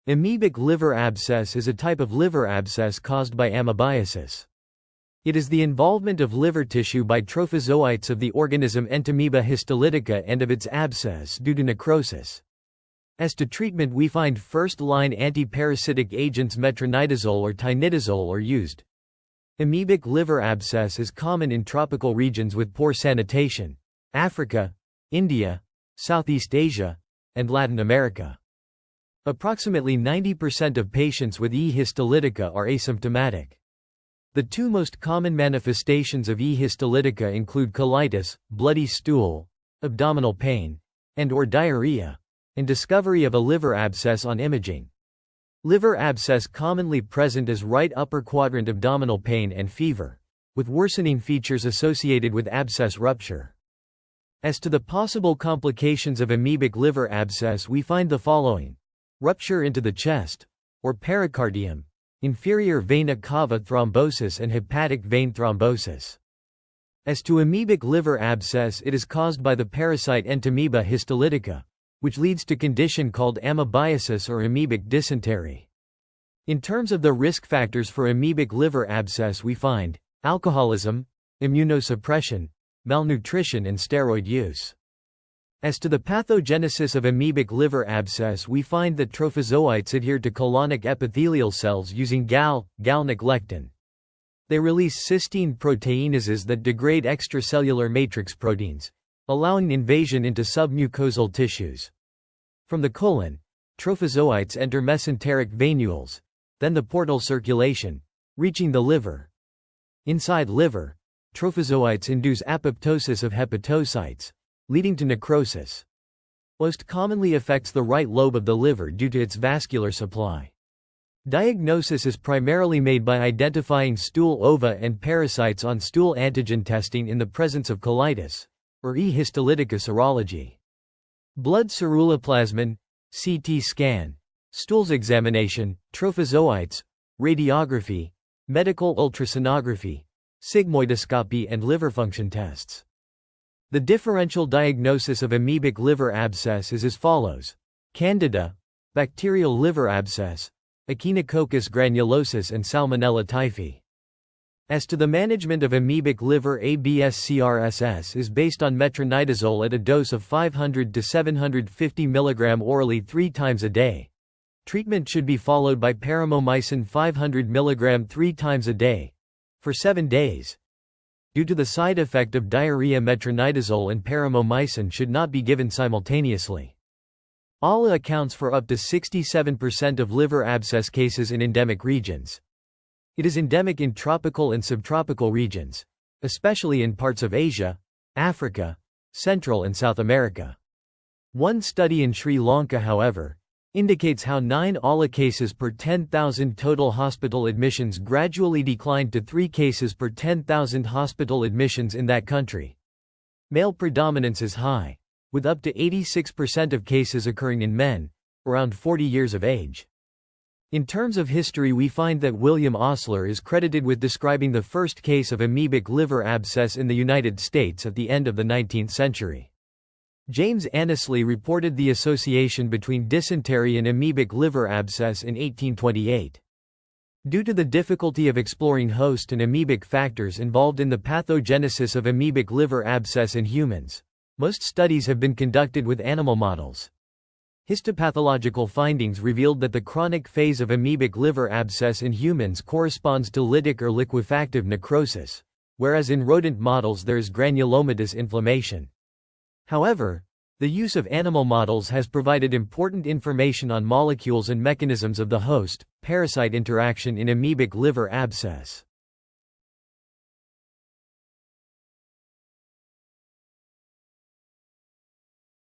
Amoebic liver abscess is a type of liver abscess caused by amoebiasis. It is the involvement of liver tissue by trophozoites of the organism Entamoeba histolytica and of its abscess due to necrosis. As to treatment, we find first-line antiparasitic agents metronidazole or tinidazole are used. Amoebic liver abscess is common in tropical regions with poor sanitation, Africa, India, Southeast Asia, and Latin America. Approximately 90% of patients with E. histolytica are asymptomatic. The two most common manifestations of E. histolytica include colitis, bloody stool, abdominal pain, and/or diarrhea, and discovery of a liver abscess on imaging. Liver abscess commonly present as right upper quadrant abdominal pain and fever, with worsening features associated with abscess rupture. As to the possible complications of amoebic liver abscess, we find the following: rupture into the chest, or pericardium, inferior vena cava thrombosis and hepatic vein thrombosis. As to amoebic liver abscess, it is caused by the parasite Entamoeba histolytica, which leads to condition called amoebiasis or amoebic dysentery. In terms of the risk factors for amoebic liver abscess, we find alcoholism, immunosuppression, malnutrition and steroid use. As to the pathogenesis of amoebic liver abscess, we find that trophozoites adhere to colonic epithelial cells using galnic lectin. They release cysteine proteinases that degrade extracellular matrix proteins, allowing invasion into submucosal tissues. From the colon, trophozoites enter mesenteric venules, then the portal circulation, reaching the liver. Inside liver, trophozoites induce apoptosis of hepatocytes, leading to necrosis. Most commonly affects the right lobe of the liver due to its vascular supply. Diagnosis is primarily made by identifying stool ova and parasites on stool antigen testing in the presence of colitis, or E. histolytica serology. Blood ceruloplasmin, CT scan, stools examination, trophozoites, radiography, medical ultrasonography, sigmoidoscopy and liver function tests. The differential diagnosis of amoebic liver abscess is as follows: Candida, bacterial liver abscess, Echinococcus granulosus and Salmonella typhi. As to the management of amoebic liver ABS-CRSS is based on metronidazole at a dose of 500 to 750 mg orally 3 times a day. Treatment should be followed by paromomycin 500 mg 3 times a day, for 7 days. Due to the side effect of diarrhea, metronidazole and paromomycin should not be given simultaneously. ALA accounts for up to 67% of liver abscess cases in endemic regions. It is endemic in tropical and subtropical regions, especially in parts of Asia, Africa, Central and South America. One study in Sri Lanka, however, indicates how 9 ALA cases per 10,000 total hospital admissions gradually declined to 3 cases per 10,000 hospital admissions in that country. Male predominance is high, with up to 86% of cases occurring in men, around 40 years of age. In terms of history, we find that William Osler is credited with describing the first case of amoebic liver abscess in the United States at the end of the 19th century. James Annesley reported the association between dysentery and amoebic liver abscess in 1828. Due to the difficulty of exploring host and amoebic factors involved in the pathogenesis of amoebic liver abscess in humans, most studies have been conducted with animal models. Histopathological findings revealed that the chronic phase of amoebic liver abscess in humans corresponds to lytic or liquefactive necrosis, whereas in rodent models there is granulomatous inflammation. However, the use of animal models has provided important information on molecules and mechanisms of the host-parasite interaction in amoebic liver abscess.